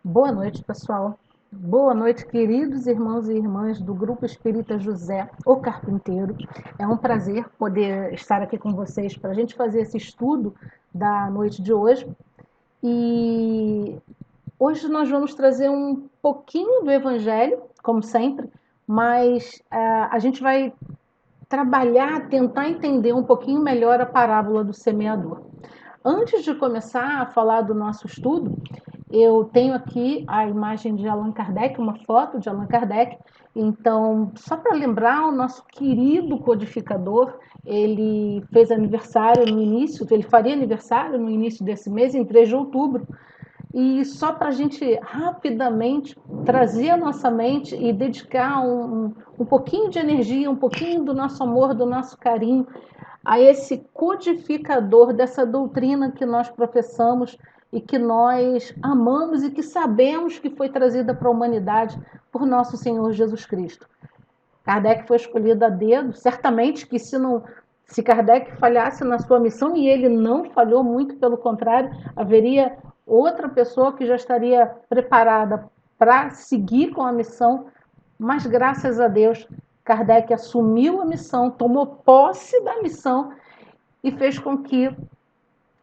Boa noite, pessoal. Boa noite, queridos irmãos e irmãs do Grupo Espírita José, o Carpinteiro. É um prazer poder estar aqui com vocês para a gente fazer esse estudo da noite de hoje. E hoje nós vamos trazer um pouquinho do Evangelho, como sempre, mas a gente vai trabalhar, tentar entender um pouquinho melhor a parábola do semeador. Antes de começar a falar do nosso estudo, eu tenho aqui a imagem de Allan Kardec, uma foto de Allan Kardec. Então, só para lembrar, o nosso querido codificador, ele fez aniversário no início, ele faria aniversário no início desse mês, em 3 de outubro. E só para a gente rapidamente trazer a nossa mente e dedicar um pouquinho de energia, um pouquinho do nosso amor, do nosso carinho a esse codificador dessa doutrina que nós professamos e que nós amamos e que sabemos que foi trazida para a humanidade por nosso Senhor Jesus Cristo. Kardec foi escolhido a dedo, certamente que se Kardec falhasse na sua missão, e ele não falhou, muito pelo contrário, haveria outra pessoa que já estaria preparada para seguir com a missão, mas graças a Deus, Kardec assumiu a missão, tomou posse da missão e fez com que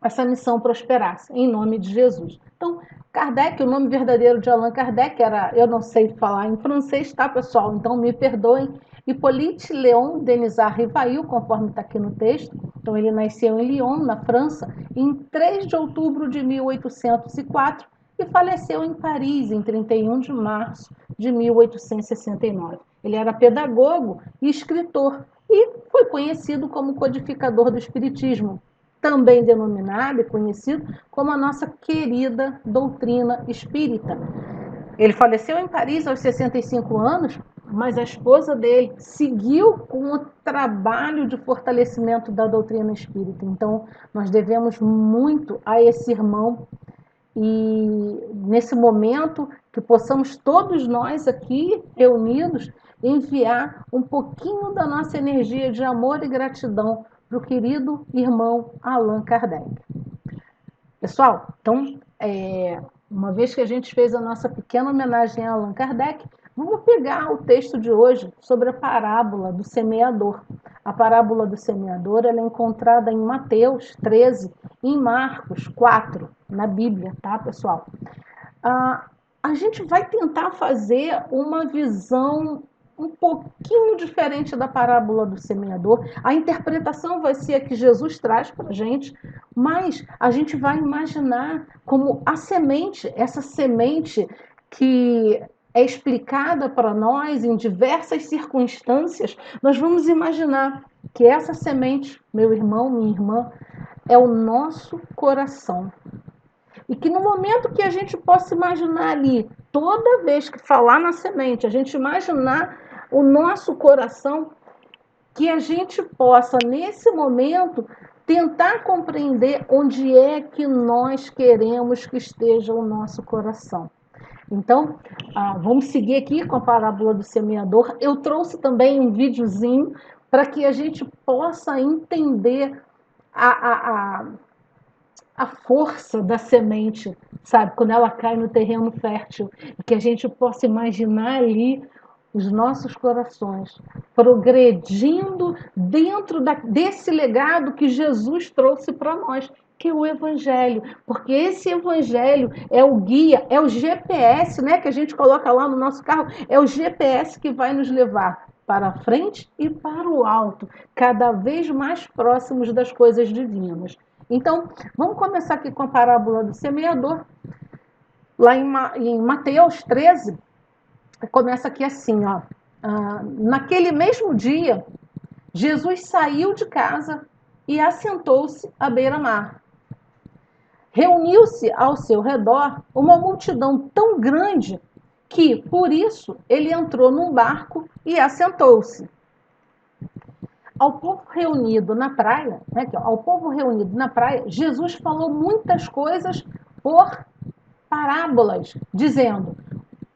essa missão prosperasse, em nome de Jesus. Então, Kardec, o nome verdadeiro de Allan Kardec era, eu não sei falar em francês, tá, pessoal? Então, me perdoem. Hippolyte Léon Denisard Rivail, conforme está aqui no texto. Então, ele nasceu em Lyon, na França, em 3 de outubro de 1804 e faleceu em Paris, em 31 de março de 1869. Ele era pedagogo e escritor e foi conhecido como codificador do Espiritismo, também denominado e conhecido como a nossa querida doutrina espírita. Ele faleceu em Paris aos 65 anos, mas a esposa dele seguiu com o trabalho de fortalecimento da doutrina espírita. Então, nós devemos muito a esse irmão e nesse momento que possamos todos nós aqui reunidos enviar um pouquinho da nossa energia de amor e gratidão para o querido irmão Allan Kardec. Pessoal, então, uma vez que a gente fez a nossa pequena homenagem a Allan Kardec, vamos pegar o texto de hoje sobre a parábola do semeador. A parábola do semeador ela é encontrada em Mateus 13 e em Marcos 4, na Bíblia, tá, pessoal? A gente vai tentar fazer uma visão um pouquinho diferente da parábola do semeador. A interpretação vai ser a que Jesus traz para a gente, mas a gente vai imaginar como a semente, essa semente que é explicada para nós em diversas circunstâncias, nós vamos imaginar que essa semente, meu irmão, minha irmã, é o nosso coração. E que no momento que a gente possa imaginar ali, toda vez que falar na semente, a gente imaginar o nosso coração, que a gente possa, nesse momento, tentar compreender onde é que nós queremos que esteja o nosso coração. Então, vamos seguir aqui com a parábola do semeador. Eu trouxe também um videozinho para que a gente possa entender a força da semente, sabe? Quando ela cai no terreno fértil, que a gente possa imaginar ali os nossos corações progredindo dentro desse legado que Jesus trouxe para nós, que é o Evangelho, porque esse Evangelho é o guia, é o GPS, né, que a gente coloca lá no nosso carro, é o GPS que vai nos levar para a frente e para o alto, cada vez mais próximos das coisas divinas. Então, vamos começar aqui com a parábola do semeador. Lá em Mateus 13, começa aqui assim, ó. Naquele mesmo dia, Jesus saiu de casa e assentou-se à beira-mar. Reuniu-se ao seu redor uma multidão tão grande que, por isso, ele entrou num barco e assentou-se. Ao povo reunido na praia, né, ao povo reunido na praia, Jesus falou muitas coisas por parábolas, dizendo: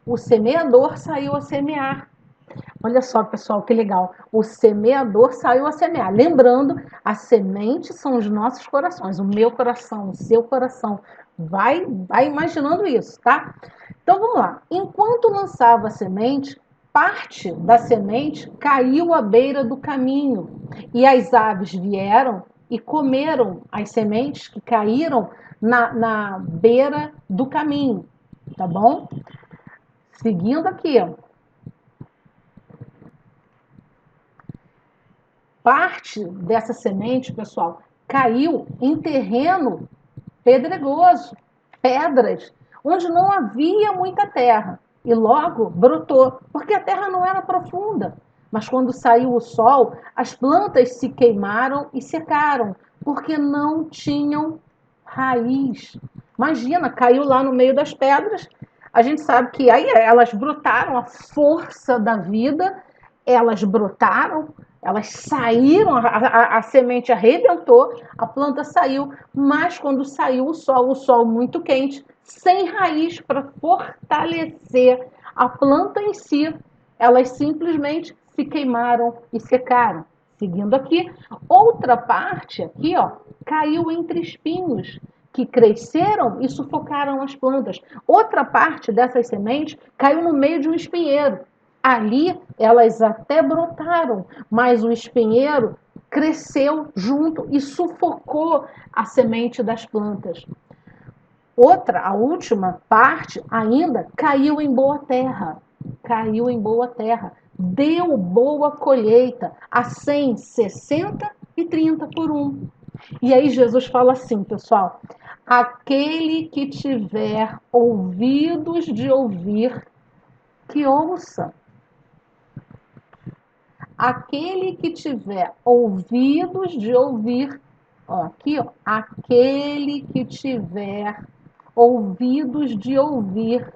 o semeador saiu a semear. Olha só, pessoal, que legal. O semeador saiu a semear. Lembrando, a semente são os nossos corações, o meu coração, o seu coração. Vai imaginando isso, tá? Então vamos lá. Enquanto lançava a semente, parte da semente caiu à beira do caminho, e as aves vieram e comeram as sementes que caíram na beira do caminho, tá bom? Seguindo aqui, ó. Parte dessa semente, pessoal, caiu em terreno pedregoso, pedras, onde não havia muita terra. E logo brotou, porque a terra não era profunda. Mas quando saiu o sol, as plantas se queimaram e secaram, porque não tinham raiz. Imagina, caiu lá no meio das pedras. A gente sabe que aí elas brotaram, a força da vida, elas brotaram, elas saíram, a semente arrebentou, a planta saiu, mas quando saiu o sol muito quente, sem raiz para fortalecer a planta em si, elas simplesmente se queimaram e secaram. Seguindo aqui, outra parte aqui, ó, caiu entre espinhos que cresceram e sufocaram as plantas. Outra parte dessas sementes caiu no meio de um espinheiro. Ali elas até brotaram, mas o espinheiro cresceu junto e sufocou a semente das plantas. Outra, a última parte ainda caiu em boa terra. Caiu em boa terra. Deu boa colheita a 100, 60 e 30 por um. E aí Jesus fala assim, pessoal: aquele que tiver ouvidos de ouvir, que ouça. Aquele que tiver ouvidos de ouvir, ó, aqui, ó, aquele que tiver ouvidos de ouvir,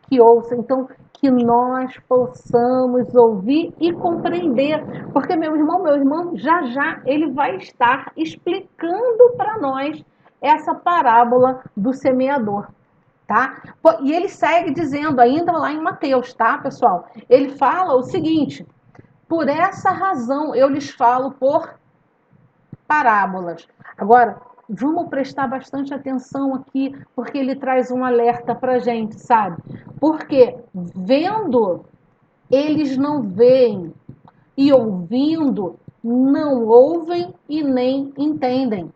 que ouça. Então, que nós possamos ouvir e compreender, porque meu irmão, já ele vai estar explicando para nós essa parábola do semeador. Tá? E ele segue dizendo, ainda lá em Mateus, tá, pessoal? Ele fala o seguinte: por essa razão eu lhes falo por parábolas. Agora, vamos prestar bastante atenção aqui, porque ele traz um alerta para a gente, sabe? Porque vendo, eles não veem, e ouvindo, não ouvem e nem entendem.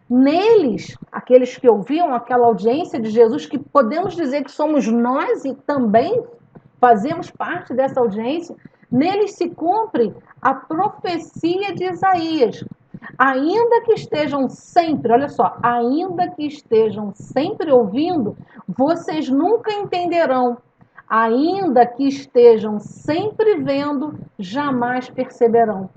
Neles, aqueles que ouviam aquela audiência de Jesus, que podemos dizer que somos nós e também fazemos parte dessa audiência, neles se cumpre a profecia de Isaías. Ainda que estejam sempre, olha só, ainda que estejam sempre ouvindo, vocês nunca entenderão. Ainda que estejam sempre vendo, jamais perceberão.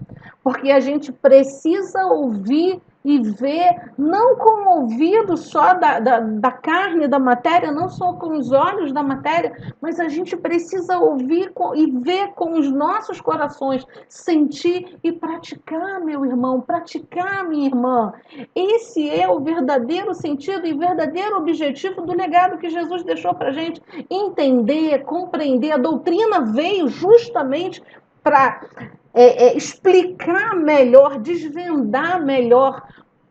Porque a gente precisa ouvir e ver, não com o ouvido só da carne, da matéria, não só com os olhos da matéria, mas a gente precisa ouvir e ver com os nossos corações, sentir e praticar, meu irmão, praticar, minha irmã. Esse é o verdadeiro sentido e verdadeiro objetivo do legado que Jesus deixou para a gente. Entender, compreender. A doutrina veio justamente para explicar melhor, desvendar melhor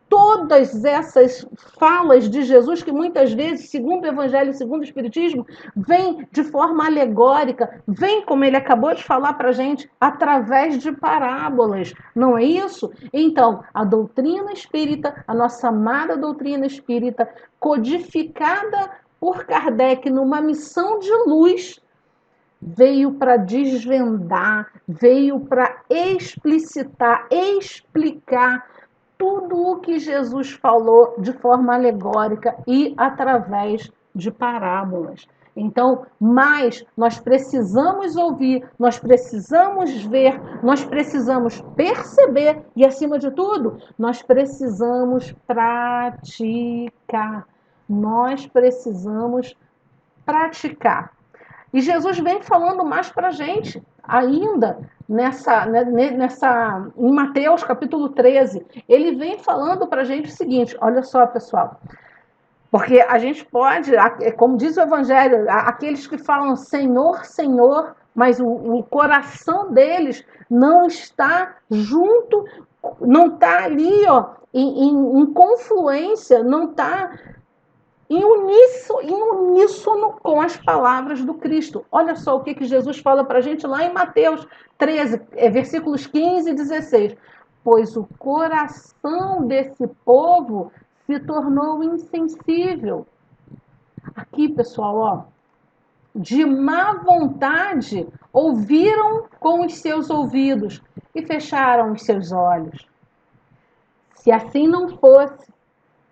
todas essas falas de Jesus que muitas vezes, segundo o Evangelho, segundo o Espiritismo, vem de forma alegórica, vem, como ele acabou de falar para a gente, através de parábolas, não é isso? Então, a doutrina espírita, a nossa amada doutrina espírita, codificada por Kardec numa missão de luz, veio para desvendar, veio para explicitar, explicar tudo o que Jesus falou de forma alegórica e através de parábolas. Então, mas nós precisamos ouvir, nós precisamos ver, nós precisamos perceber e, acima de tudo, nós precisamos praticar. Nós precisamos praticar. E Jesus vem falando mais para a gente, ainda em Mateus capítulo 13. Ele vem falando para a gente o seguinte: olha só, pessoal, porque a gente pode, como diz o Evangelho, aqueles que falam Senhor, Senhor, mas o coração deles não está junto, não está ali, ó, em confluência, não está em uníssono com as palavras do Cristo. Olha só o que Jesus fala para a gente lá em Mateus 13, versículos 15 e 16. Pois o coração desse povo se tornou insensível. Aqui, pessoal, ó, de má vontade ouviram com os seus ouvidos e fecharam os seus olhos. Se assim não fosse,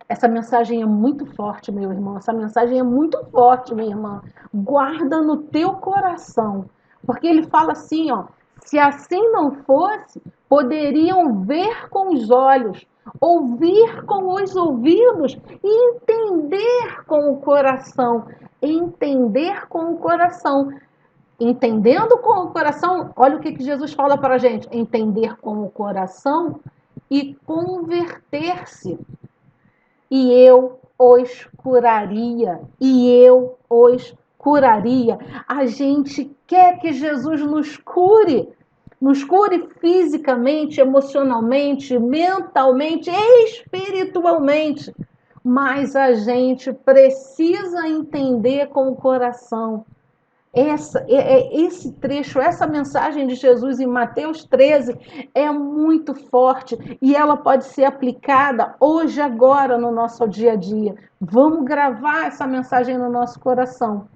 essa mensagem é muito forte, meu irmão. Essa mensagem é muito forte, minha irmã. Guarda no teu coração. Porque ele fala assim, ó. Se assim não fosse, poderiam ver com os olhos, ouvir com os ouvidos e entender com o coração. Entender com o coração. Entendendo com o coração, olha o que Jesus fala para a gente. Entender com o coração e converter-se. E eu os curaria, e eu os curaria. A gente quer que Jesus nos cure fisicamente, emocionalmente, mentalmente, espiritualmente, mas a gente precisa entender com o coração. Esse trecho, essa mensagem de Jesus em Mateus 13 é muito forte e ela pode ser aplicada hoje, agora, no nosso dia a dia. Vamos gravar essa mensagem no nosso coração.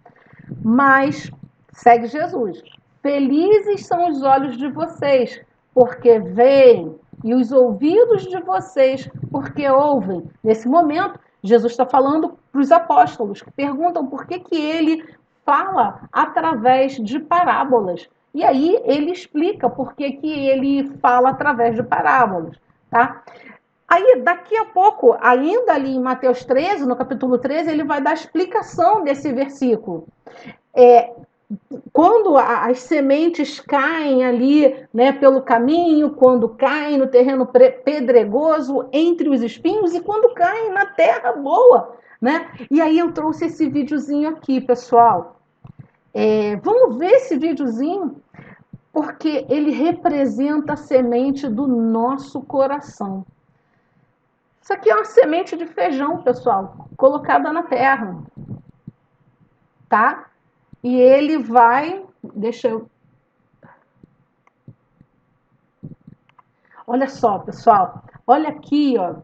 Mas, segue Jesus. Felizes são os olhos de vocês, porque veem, e os ouvidos de vocês, porque ouvem. Nesse momento, Jesus está falando para os apóstolos, que perguntam por que ele fala através de parábolas. E aí ele explica por que ele fala através de parábolas, tá? Aí, daqui a pouco, ainda ali em Mateus 13, no capítulo 13, ele vai dar a explicação desse versículo. Quando as sementes caem ali, né, pelo caminho, quando caem no terreno pedregoso, entre os espinhos, e quando caem na terra boa, né? E aí eu trouxe esse videozinho aqui, pessoal. Vamos ver esse videozinho, porque ele representa a semente do nosso coração. Isso aqui é uma semente de feijão, pessoal, colocada na terra, tá? E ele vai... Deixa eu... Olha só, pessoal. Olha aqui, ó.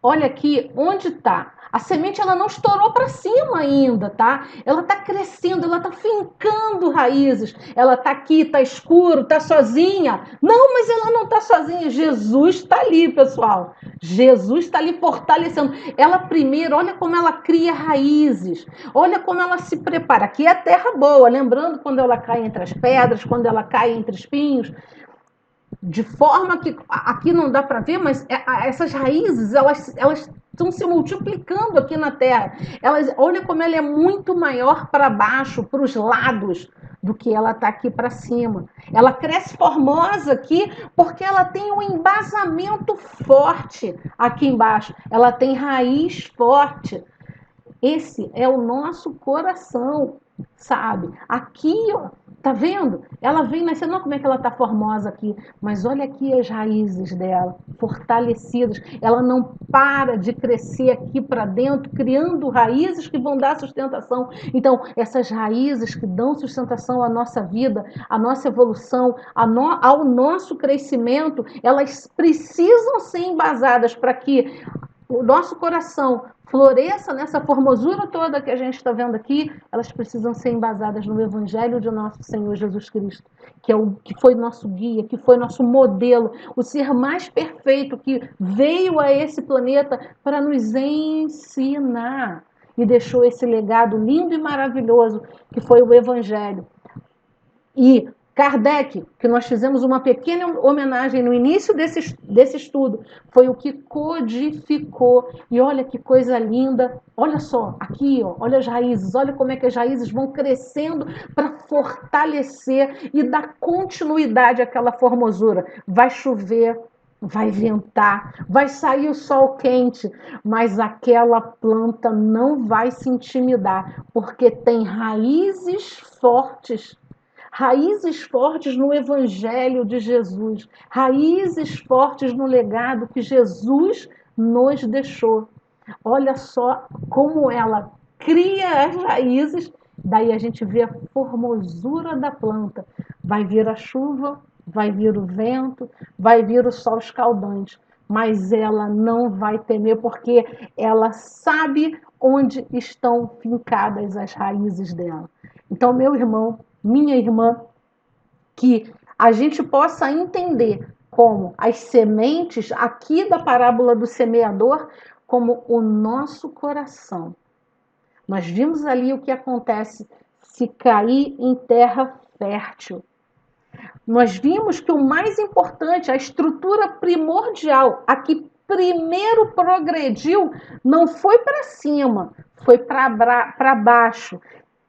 Olha aqui onde está. A semente ela não estourou para cima ainda, tá? Ela está crescendo, ela está fincando raízes. Ela está aqui, está escuro, está sozinha. Não, mas ela não está sozinha. Jesus está ali, pessoal. Jesus está ali fortalecendo. Ela primeiro, olha como ela cria raízes. Olha como ela se prepara. Aqui é a terra boa, lembrando quando ela cai entre as pedras, quando ela cai entre espinhos. De forma que, aqui não dá para ver, mas essas raízes, elas estão se multiplicando aqui na terra. Olha como ela é muito maior para baixo, para os lados, do que ela está aqui para cima. Ela cresce formosa aqui porque ela tem um embasamento forte aqui embaixo. Ela tem raiz forte. Esse é o nosso coração, sabe? Aqui, ó, tá vendo? Ela vem nascendo, olha como é que ela tá formosa aqui, mas olha aqui as raízes dela, fortalecidas. Ela não para de crescer aqui para dentro, criando raízes que vão dar sustentação. Então, essas raízes que dão sustentação à nossa vida, à nossa evolução, ao nosso crescimento, elas precisam ser embasadas para que o nosso coração floresça nessa formosura toda que a gente está vendo aqui. Elas precisam ser embasadas no Evangelho de nosso Senhor Jesus Cristo, que foi nosso guia, que foi nosso modelo, o ser mais perfeito que veio a esse planeta para nos ensinar e deixou esse legado lindo e maravilhoso que foi o Evangelho. E Kardec, que nós fizemos uma pequena homenagem no início desse estudo, foi o que codificou. E olha que coisa linda. Olha só, aqui, ó, olha as raízes. Olha como é que as raízes vão crescendo para fortalecer e dar continuidade àquela formosura. Vai chover, vai ventar, vai sair o sol quente, mas aquela planta não vai se intimidar, porque tem raízes fortes. Raízes fortes no Evangelho de Jesus, raízes fortes no legado que Jesus nos deixou. Olha só como ela cria as raízes, daí a gente vê a formosura da planta. Vai vir a chuva, vai vir o vento, vai vir o sol escaldante, mas ela não vai temer porque ela sabe onde estão fincadas as raízes dela. Então, meu irmão, minha irmã, que a gente possa entender como as sementes aqui da parábola do semeador, como o nosso coração. Nós vimos ali o que acontece se cair em terra fértil. Nós vimos que o mais importante, a estrutura primordial, a que primeiro progrediu, não foi para cima, foi para baixo,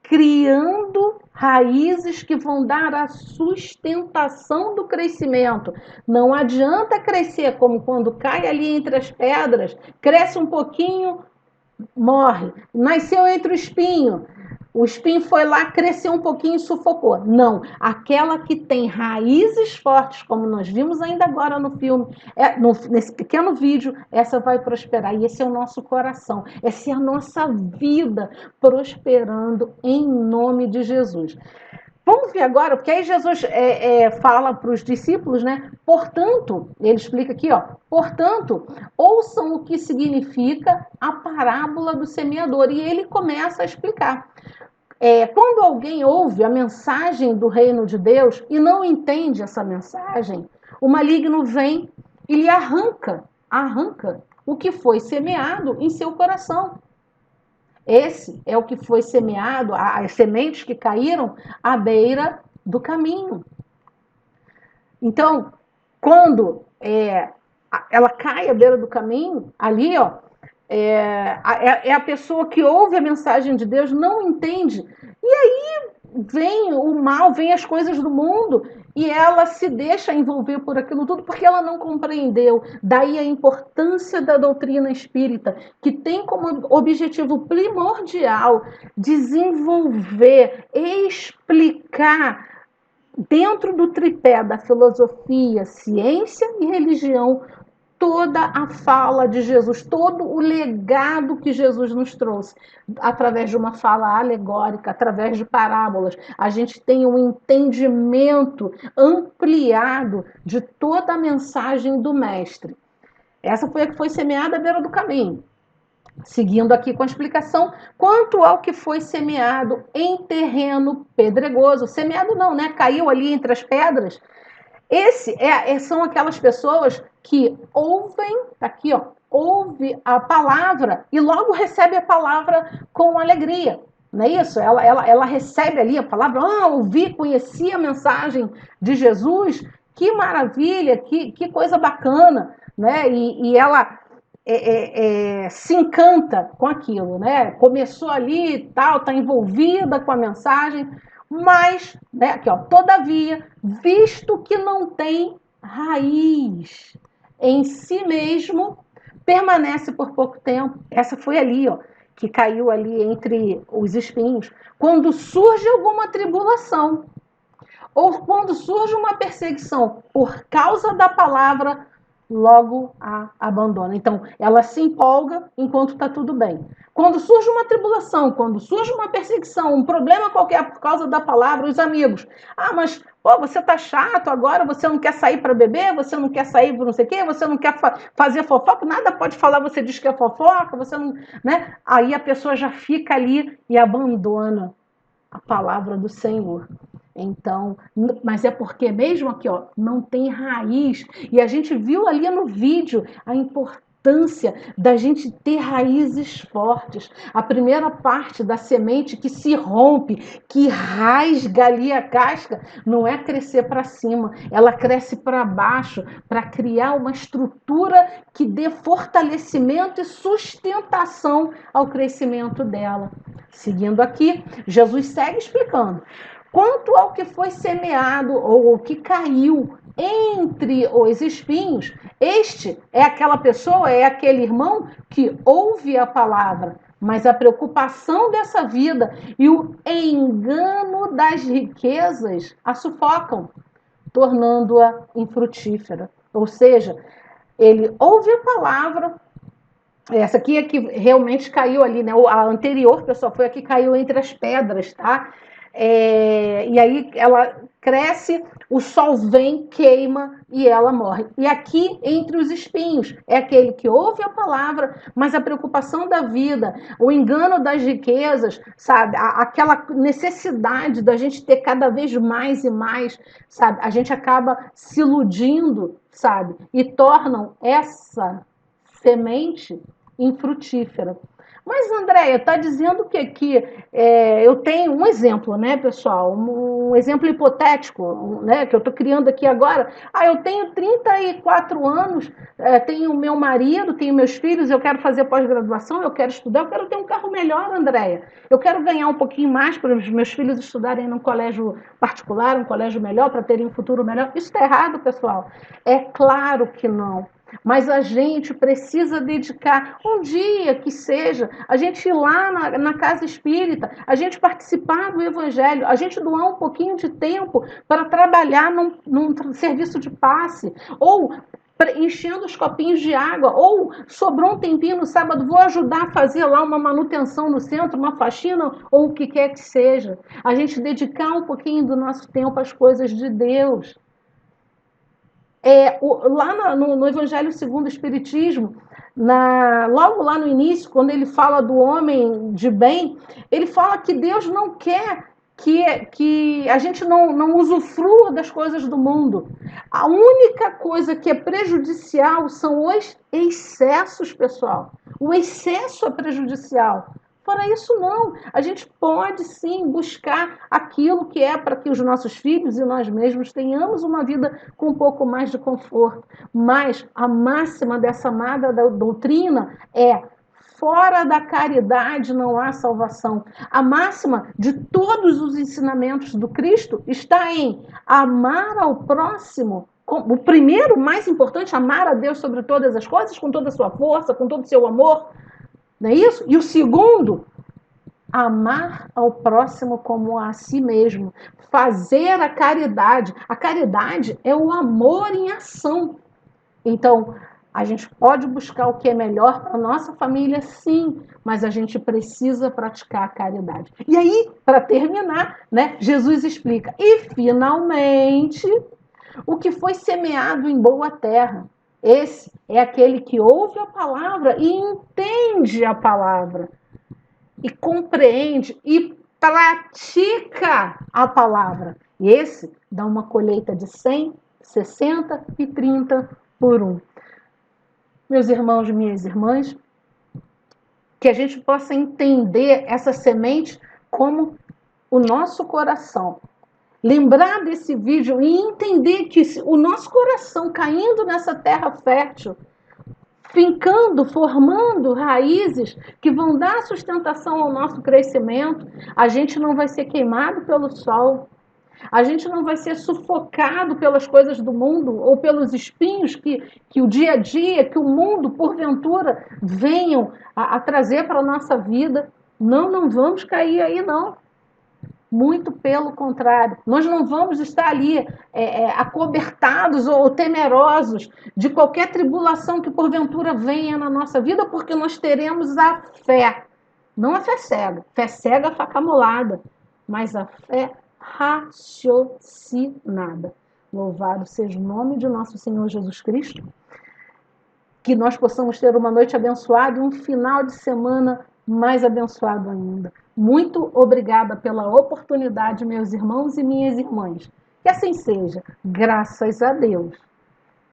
criando raízes que vão dar a sustentação do crescimento. Não adianta crescer como quando cai ali entre as pedras, cresce um pouquinho, morre. Nasceu entre o espinho foi lá, cresceu um pouquinho e sufocou. Não, aquela que tem raízes fortes, como nós vimos ainda agora no filme, nesse pequeno vídeo, essa vai prosperar. E esse é o nosso coração, essa é a nossa vida prosperando em nome de Jesus. Vamos ver agora, porque aí Jesus fala para os discípulos, né? Portanto, ele explica aqui, ó. Portanto, ouçam o que significa a parábola do semeador. E ele começa a explicar. Quando alguém ouve a mensagem do reino de Deus e não entende essa mensagem, o maligno vem e lhe arranca o que foi semeado em seu coração. Esse é o que foi semeado, as sementes que caíram à beira do caminho. Então, quando ela cai à beira do caminho, ali, ó, é a pessoa que ouve a mensagem de Deus, não entende. E aí vem o mal, vem as coisas do mundo e ela se deixa envolver por aquilo tudo porque ela não compreendeu. Daí a importância da doutrina espírita, que tem como objetivo primordial desenvolver, explicar dentro do tripé da filosofia, ciência e religião toda a fala de Jesus, todo o legado que Jesus nos trouxe, através de uma fala alegórica, através de parábolas. A gente tem um entendimento ampliado de toda a mensagem do Mestre. Essa foi a que foi semeada à beira do caminho. Seguindo aqui com a explicação, quanto ao que foi semeado em terreno pedregoso, semeado não, né? Caiu ali entre as pedras. São aquelas pessoas que ouvem, tá aqui, ó, ouve a palavra e logo recebe a palavra com alegria. Não é isso? Ela recebe ali a palavra, ouvi, conheci a mensagem de Jesus, que maravilha, que coisa bacana, né? E ela se encanta com aquilo, né? Começou ali e tal, está envolvida com a mensagem, mas, né, aqui, ó, todavia, visto que não tem raiz em si mesmo, permanece por pouco tempo. Essa foi ali, ó, que caiu ali entre os espinhos. Quando surge alguma tribulação, ou quando surge uma perseguição por causa da palavra, logo a abandona. Então, ela se empolga enquanto está tudo bem. Quando surge uma tribulação, quando surge uma perseguição, um problema qualquer por causa da palavra, os amigos. Mas pô, você tá chato agora, você não quer sair para beber, você não quer sair para não sei o quê, você não quer fazer fofoca, nada pode falar, você diz que é fofoca, você não, né? Aí a pessoa já fica ali e abandona a palavra do Senhor. Então, mas é porque mesmo aqui, ó, não tem raiz. E a gente viu ali no vídeo a importância da gente ter raízes fortes. A primeira parte da semente que se rompe, que rasga ali a casca, não é crescer para cima, ela cresce para baixo, para criar uma estrutura que dê fortalecimento e sustentação ao crescimento dela. Seguindo aqui, Jesus segue explicando. Quanto ao que foi semeado ou o que caiu entre os espinhos, este é aquela pessoa, é aquele irmão que ouve a palavra, mas a preocupação dessa vida e o engano das riquezas a sufocam, tornando-a infrutífera. Ou seja, ele ouve a palavra, Essa aqui é que realmente caiu ali, né? A anterior, pessoal, foi a que caiu entre as pedras, tá? E aí ela cresce, o sol vem, queima e ela morre. E aqui, entre os espinhos, é aquele que ouve a palavra, mas a preocupação da vida, o engano das riquezas, sabe? Aquela necessidade da gente ter cada vez mais e mais, sabe? A gente acaba se iludindo, sabe? E tornam essa semente infrutífera. Mas, Andréia, está dizendo que aqui eu tenho um exemplo, né, pessoal? Um exemplo hipotético, né, que eu estou criando aqui agora. Eu tenho 34 anos, tenho meu marido, tenho meus filhos, eu quero fazer pós-graduação, eu quero estudar, eu quero ter um carro melhor, Andréia. Eu quero ganhar um pouquinho mais para os meus filhos estudarem num colégio particular, um colégio melhor, para terem um futuro melhor. Isso está errado, pessoal? É claro que não. Mas a gente precisa dedicar um dia que seja, a gente ir lá na casa espírita, a gente participar do evangelho, a gente doar um pouquinho de tempo para trabalhar num serviço de passe, ou enchendo os copinhos de água, ou sobrou um tempinho no sábado, vou ajudar a fazer lá uma manutenção no centro, uma faxina, ou o que quer que seja. A gente dedicar um pouquinho do nosso tempo às coisas de Deus. Lá no Evangelho segundo o Espiritismo, logo lá no início, quando ele fala do homem de bem, ele fala que Deus não quer que a gente não usufrua das coisas do mundo. A única coisa que é prejudicial são os excessos, pessoal. O excesso é prejudicial. Fora isso, não. A gente pode sim buscar aquilo que é para que os nossos filhos e nós mesmos tenhamos uma vida com um pouco mais de conforto. Mas a máxima dessa amada doutrina é: fora da caridade não há salvação. A máxima de todos os ensinamentos do Cristo está em amar ao próximo. O primeiro, mais importante, amar a Deus sobre todas as coisas, com toda a sua força, com todo o seu amor. Não é isso? E o segundo, amar ao próximo como a si mesmo. Fazer a caridade. A caridade é o amor em ação. Então, a gente pode buscar o que é melhor para a nossa família, sim, mas a gente precisa praticar a caridade. E aí, para terminar, né, Jesus explica: e finalmente, o que foi semeado em boa terra. Esse é aquele que ouve a palavra e entende a palavra, e compreende e pratica a palavra. E esse dá uma colheita de 100, 60 e 30 por um. Meus irmãos e minhas irmãs, que a gente possa entender essa semente como o nosso coração. Lembrar desse vídeo e entender que o nosso coração caindo nessa terra fértil, fincando, formando raízes que vão dar sustentação ao nosso crescimento, a gente não vai ser queimado pelo sol, a gente não vai ser sufocado pelas coisas do mundo ou pelos espinhos que o dia a dia, que o mundo, porventura, venham a trazer para a nossa vida. Não vamos cair aí, não. Muito pelo contrário, nós não vamos estar ali acobertados ou temerosos de qualquer tribulação que porventura venha na nossa vida, porque nós teremos a fé, não a fé cega, faca molada, mas a fé raciocinada. Louvado seja o nome de nosso Senhor Jesus Cristo, que nós possamos ter uma noite abençoada e um final de semana mais abençoado ainda. Muito obrigada pela oportunidade, meus irmãos e minhas irmãs. Que assim seja, graças a Deus.